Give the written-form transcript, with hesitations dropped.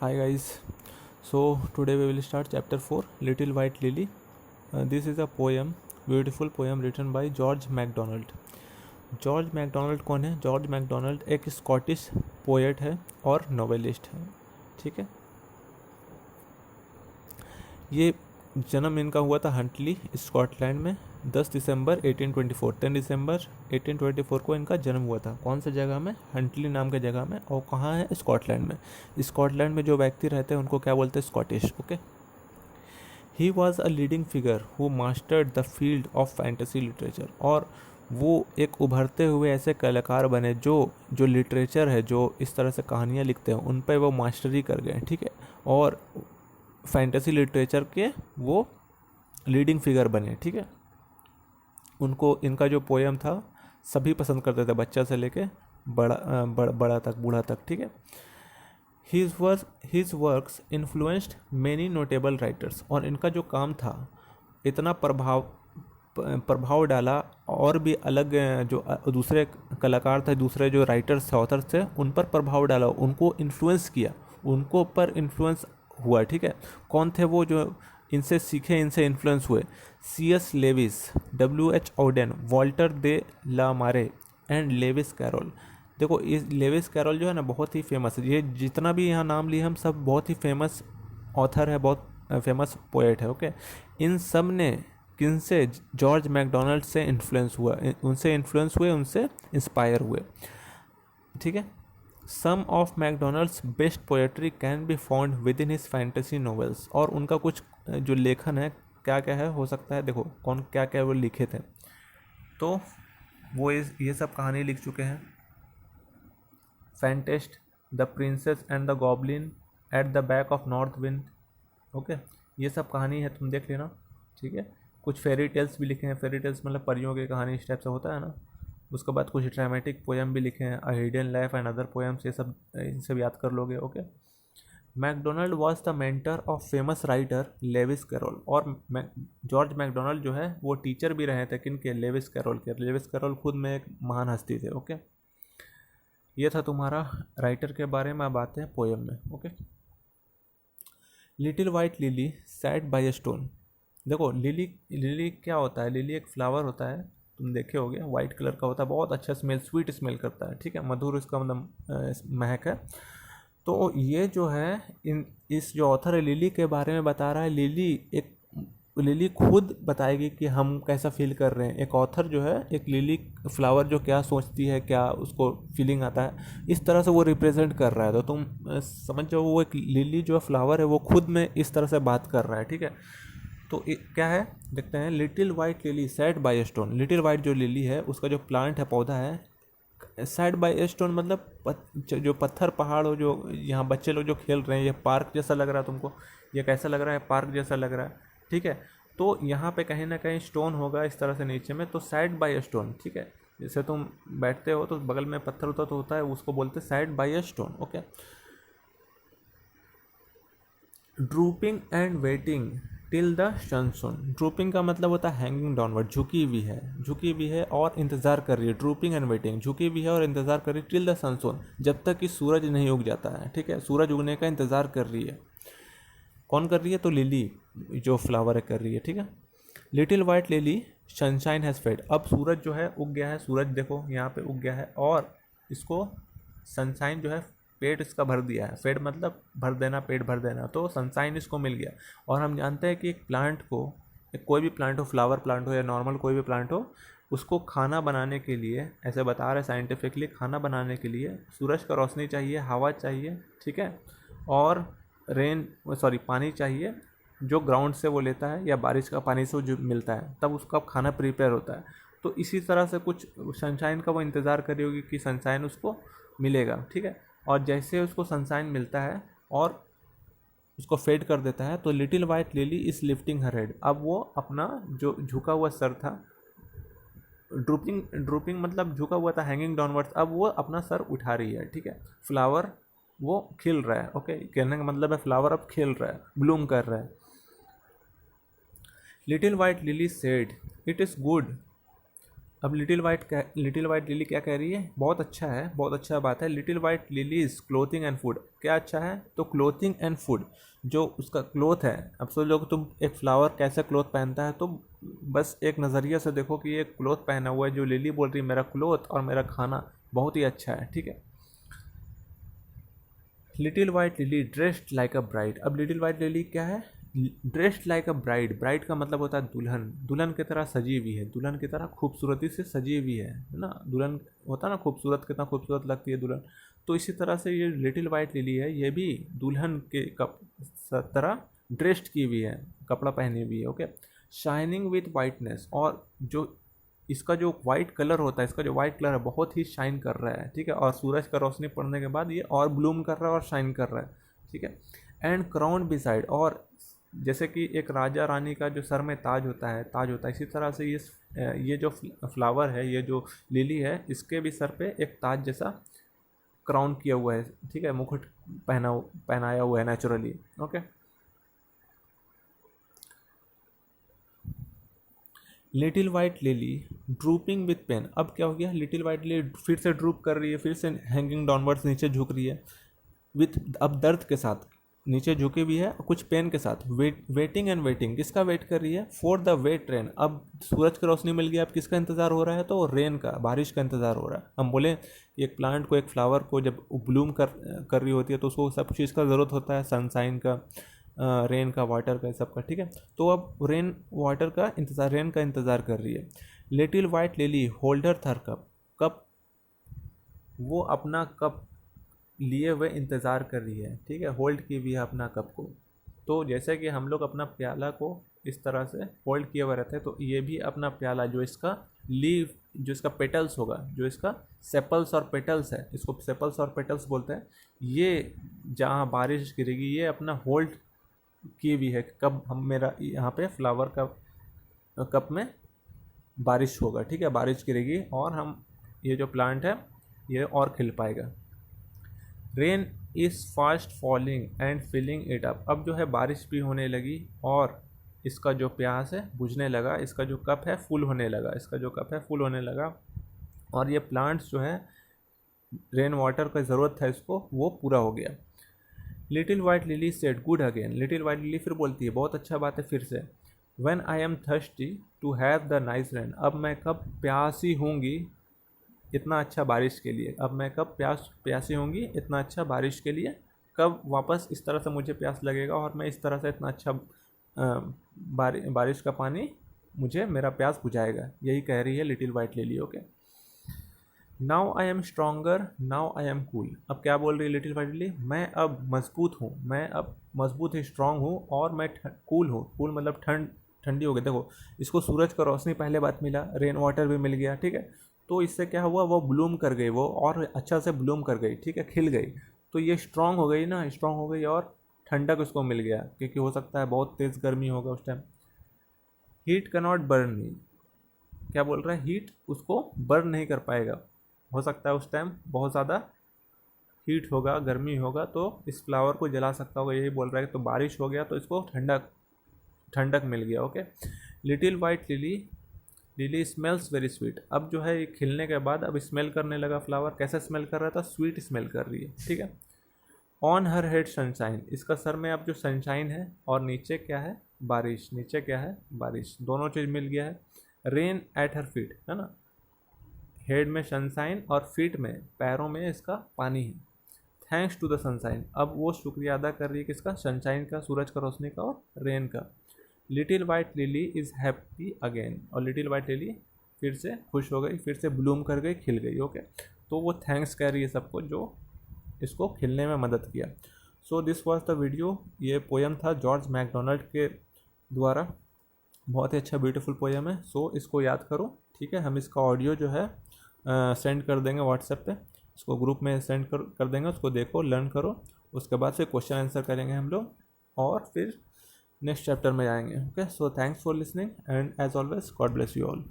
Hi guys. So today we will start chapter 4, Little White Lily. This is a poem, beautiful poem written by George MacDonald. George McDonald कौन है? George McDonald एक Scottish poet है और novelist है. ठीक है. ये जन्म इनका हुआ था हंटली, स्कॉटलैंड में 10 दिसंबर 1824. 10 दिसंबर 1824 को इनका जन्म हुआ था. कौन सी जगह में? हंटली नाम की जगह में. और कहाँ है? स्कॉटलैंड में. स्कॉटलैंड में जो व्यक्ति रहते हैं उनको क्या बोलते हैं? Scottish. Okay. He was a leading figure who mastered the field of fantasy literature. और वो एक उभरते हुए ऐसे कलाकार बने जो लिटरेचर है, जो इस तरह से कहानियाँ लिखते हैं, उन पर वो मास्टरी कर गए. ठीक है. और फैंटेसी लिटरेचर के वो लीडिंग फिगर बने. ठीक है. उनको इनका जो पोएम था सभी पसंद करते थे, बच्चा से लेके बड़ा तक, बूढ़ा तक. ठीक है. His works influenced many notable writers. और इनका जो काम था इतना प्रभाव डाला, और भी अलग जो दूसरे कलाकार थे, दूसरे जो राइटर्स थे, ऑथर्स थे, उन पर प्रभाव डाला, उनको इन्फ्लुएंस किया, उनको पर इन्फ्लुएंस हुआ. ठीक है. कौन थे वो जो इनसे सीखे, इनसे इन्फ्लुएंस हुए? C.S. Lewis, W.H. Auden, Walter de la Mare and Levi's carol. देखो, इस लेविस कैरोल जो है ना बहुत ही फेमस है. ये जितना भी यहाँ नाम लिए हम सब बहुत ही फेमस ऑथर है, बहुत फेमस पोएट है. ओके. इन सब ने किनसे? जॉर्ज मैकडोनल्ड से इन्फ्लुएंस हुआ, उनसे इन्फ्लुएंस हुए, उनसे इंस्पायर हुए. ठीक है. Some of MacDonald's best poetry can be found within his fantasy novels. और उनका कुछ जो लेखन है, क्या क्या है, हो सकता है, देखो कौन क्या क्या वो लिखे थे. तो वो ये सब कहानी लिख चुके हैं. Phantastes, the princess and the goblin, at the back of north wind. Okay. ये सब कहानी है, तुम देख लेना. ठीक है. कुछ फेरी टेल्स भी लिखे हैं. फेरी टेल्स मतलब परियों की कहानी, इस टाइप से होता है ना. उसके बाद कुछ ड्रामेटिक पोएम भी लिखे हैं, a hidden life and other poems. ये सब इनसे भी याद कर लोगे. Okay. MacDonald was the mentor of famous writer Lewis Carroll. और जॉर्ज मैकडोनल्ड जो है वो टीचर भी रहे थे किनके? लेविस कैरोल के. लेविस कैरोल खुद में एक महान हस्ती थे. ओके. ये था तुम्हारा राइटर के बारे में. अब आते हैं पोएम में. Okay. Little white lily sat by a stone. देखो, लिली क्या होता है? लिली एक फ्लावर होता है, तुम देखे होगे, वाइट कलर का होता है, बहुत अच्छा स्मेल, स्वीट स्मेल करता है. ठीक है. मधुर इसका मतलब महक है. तो ये जो है इस जो ऑथर है लिली के बारे में बता रहा है. लिली खुद बताएगी कि हम कैसा फील कर रहे हैं. एक ऑथर जो है, एक लिली फ्लावर जो क्या सोचती है, क्या उसको फीलिंग आता है, इस तरह से वो रिप्रेजेंट कर रहा है. तो तुम समझ जाओ, वो एक लिली जो फ्लावर है वो खुद में इस तरह से बात कर रहा है. ठीक है. तो क्या है, देखते हैं. Little white lily sat by a stone. Little white जो लिली है उसका जो प्लांट है, पौधा है, साइड बाय ए स्टोन मतलब जो पत्थर पहाड़ हो, जो यहाँ बच्चे लोग जो खेल रहे हैं, ये पार्क जैसा लग रहा है तुमको. ये कैसा लग रहा है? पार्क जैसा लग रहा है. ठीक है. तो यहाँ पे कहीं ना कहीं स्टोन होगा इस तरह से नीचे में, तो साइड बाय ए स्टोन. ठीक है. जैसे तुम बैठते हो तो बगल में पत्थर होता तो होता है, उसको बोलते हैं side by a stone. Okay. Drooping and waiting till the sun soon. Drooping का मतलब होता है हैंगिंग डाउनवर्ड, झुकी हुई है, झुकी हुई है और इंतज़ार कर रही है. ड्रूपिंग एंड वेटिंग, झुकी हुई है और इंतज़ार कर रही है. टिल द सनसून, जब तक कि सूरज नहीं उग जाता है. ठीक है. सूरज उगने का इंतज़ार कर रही है. कौन कर रही है? तो लिली जो फ्लावर है कर रही है. ठीक है. Little white lily sunshine has fed. अब सूरज जो है उग गया है. सूरज देखो यहाँ पे उग गया है, और इसको सनशाइन जो है पेट इसका भर दिया है. फेड मतलब भर देना, पेट भर देना. तो सनशाइन इसको मिल गया. और हम जानते हैं कि एक प्लांट को, कोई भी प्लांट हो, फ्लावर प्लांट हो या नॉर्मल कोई भी प्लांट हो, उसको खाना बनाने के लिए, ऐसे बता रहे साइंटिफिकली, खाना बनाने के लिए सूरज का रोशनी चाहिए, हवा चाहिए. ठीक है. और पानी चाहिए, जो ग्राउंड से वो लेता है या बारिश का पानी से जो मिलता है, तब उसका खाना प्रिपेयर होता है. तो इसी तरह से कुछ सनशाइन का वो इंतज़ार करी होगी कि सनशाइन उसको मिलेगा. ठीक है. और जैसे उसको सनशाइन मिलता है और उसको फेड कर देता है, तो little white lily is lifting her head. अब वो अपना जो झुका हुआ सर था, ड्रूपिंग मतलब झुका हुआ था, हैंगिंग डाउनवर्ड्स, अब वो अपना सर उठा रही है. ठीक है. फ्लावर वो खिल रहा है. ओके. कहने का मतलब है फ्लावर अब खिल रहा है, ब्लूम कर रहा है. Little white lily said, it is good अब लिटिल वाइट लिली क्या कह रही है, बहुत अच्छा है, बहुत अच्छा बात है। Little white lily is clothing and food, क्या अच्छा है, तो क्लोथिंग एंड फूड, जो उसका क्लोथ है। अब सोच लो कि तुम एक फ्लावर कैसे क्लोथ पहनता है, तो बस एक नज़रिया से देखो कि ये क्लोथ पहना हुआ है, जो लिली बोल रही है मेरा क्लोथ और मेरा खाना बहुत ही अच्छा है, ठीक है। Little white lily dressed like a bride, अब लिटिल वाइट लिली क्या है, dressed like a bride, bride का मतलब होता है दुल्हन, दुल्हन की तरह सजी हुई है, दुल्हन की तरह खूबसूरती से सजी हुई है ना। दुल्हन होता है ना खूबसूरत, कितना खूबसूरत लगती है दुल्हन, तो इसी तरह से ये लिटिल वाइट लिली है, ये भी दुल्हन के तरह ड्रेस्ड की हुई है, कपड़ा पहनी हुई है, ओके। शाइनिंग विथ वाइटनेस, और जो इसका जो वाइट कलर होता है, इसका जो वाइट कलर है बहुत ही शाइन कर रहा है, ठीक है, और सूरज का रोशनी पड़ने के बाद ये और ब्लूम कर रहा है और शाइन कर रहा है, ठीक है। एंड क्राउन बिसाइड, और जैसे कि एक राजा रानी का जो सर में ताज होता है, इसी तरह से ये जो फ्लावर है, ये जो लिली है, इसके भी सर पे एक ताज जैसा क्राउन किया हुआ है, ठीक है, मुकुट पहनाया हुआ है naturally, okay. Little white lily drooping with pain, अब क्या हो गया, लिटिल वाइट लिली फिर से ड्रूप कर रही है, फिर से हैंगिंग डाउनवर्ड्स नीचे झुक रही है, विथ अब दर्द के साथ नीचे झुकी भी है, और कुछ पेन के साथ। वेटिंग एंड वेटिंग, किसका वेट कर रही है, फॉर द वेट रेन, अब सूरज की रोशनी मिल गया, अब किसका इंतजार हो रहा है, तो रेन का, बारिश का इंतजार हो रहा है। हम बोले एक प्लांट को, एक फ्लावर को जब ब्लूम कर रही होती है तो उसको सब चीज़ का ज़रूरत होता है, सनशाइन का, रेन का, वाटर का, सबका, ठीक है। तो अब रेन वाटर का इंतज़ार, रेन का इंतज़ार कर रही है। लिटिल वाइट लिली होल्डर थर कप, कप वो अपना कप लिए हुए इंतज़ार कर रही है, ठीक है, होल्ड की हुई है अपना कप को। तो जैसे कि हम लोग अपना प्याला को इस तरह से होल्ड किए हुए रहते हैं, तो ये भी अपना प्याला, जो इसका लीव, जो इसका पेटल्स होगा, जो इसका सेपल्स और पेटल्स है, इसको सेपल्स और पेटल्स बोलते हैं, ये जहाँ बारिश गिरेगी ये अपना होल्ड की हुई है, कब हम मेरा यहाँ पे फ्लावर का कप में बारिश होगा, ठीक है, बारिश गिरेगी और हम ये जो प्लांट है ये और खिल पाएगा। Rain is fast falling and filling it up, अब जो है बारिश भी होने लगी और इसका जो प्यास है बुझने लगा, इसका जो कप है फुल होने लगा, इसका जो कप है फुल होने लगा, और ये प्लांट्स जो है रेन वाटर का ज़रूरत था इसको, वो पूरा हो गया। Little white lily said good again, little white lily फिर बोलती है बहुत अच्छा बात है फिर से। When I am thirsty to have the nice rain, अब मैं कब प्यासी होंगी इतना अच्छा बारिश के लिए, अब मैं कब प्यासी होंगी इतना अच्छा बारिश के लिए, कब वापस इस तरह से मुझे प्यास लगेगा और मैं इस तरह से इतना अच्छा बारिश का पानी मुझे मेरा प्यास बुझाएगा, यही कह रही है little white lily, okay. Now I am stronger, now I am cool, अब क्या बोल रही है लिटिल वाइट लिली, मैं अब मजबूत हूँ, मैं अब मजबूत ही स्ट्रांग हूँ, और मैं कूल हूँ, कूल मतलब ठंडी हो गई। देखो इसको सूरज का रोशनी पहले बात मिला, रेन वाटर भी मिल गया, ठीक है, तो इससे क्या हुआ, वो ब्लूम कर गई, वो और अच्छा से ब्लूम कर गई, ठीक है, खिल गई, तो ये स्ट्रांग हो गई ना, स्ट्रांग हो गई और ठंडक उसको मिल गया, क्योंकि हो सकता है बहुत तेज़ गर्मी होगा उस टाइम। हीट कैनॉट बर्न मी, क्या बोल रहा है, हीट उसको बर्न नहीं कर पाएगा, हो सकता है उस टाइम बहुत ज़्यादा हीट होगा, गर्मी होगा, तो इस फ्लावर को जला सकता होगा, यही बोल रहा है। तो बारिश हो गया तो इसको ठंडक मिल गया, okay. Little white lily smells very sweet, अब जो है ये खिलने के बाद अब स्मेल करने लगा फ्लावर, कैसे स्मेल कर रहा था, स्वीट स्मेल कर रही है, ठीक है। ऑन हर हेड सनशाइन, इसका सर में अब जो सनशाइन है, और नीचे क्या है, बारिश, नीचे क्या है, बारिश, दोनों चीज़ मिल गया है। रेन एट हर फीट, है ना, हेड में सनशाइन और फीट में, पैरों में इसका पानी है। थैंक्स टू द सनशाइन, अब वो शुक्रिया अदा कर रही है किसका, सनशाइन का, सूरज का रोशनी का और रेन का। Little white lily is happy again, और लिटिल वाइट लिली फिर से खुश हो गई, फिर से ब्लूम कर गई, खिल गई, ओके। तो वो थैंक्स कह रही है सबको जो इसको खिलने में मदद किया। So this was the video, ये पोएम था जॉर्ज मैकडोनल्ड के द्वारा, बहुत ही अच्छा ब्यूटीफुल पोएम है। सो इसको याद करो, ठीक है, हम इसका ऑडियो जो है सेंड कर देंगे व्हाट्सएप पे, इसको ग्रुप में सेंड कर देंगे, उसको देखो, लर्न करो, उसके बाद फिर क्वेश्चन आंसर करेंगे हम लोग, और फिर नेक्स्ट चैप्टर में जाएंगे, okay. So thanks for listening and as always God bless you all.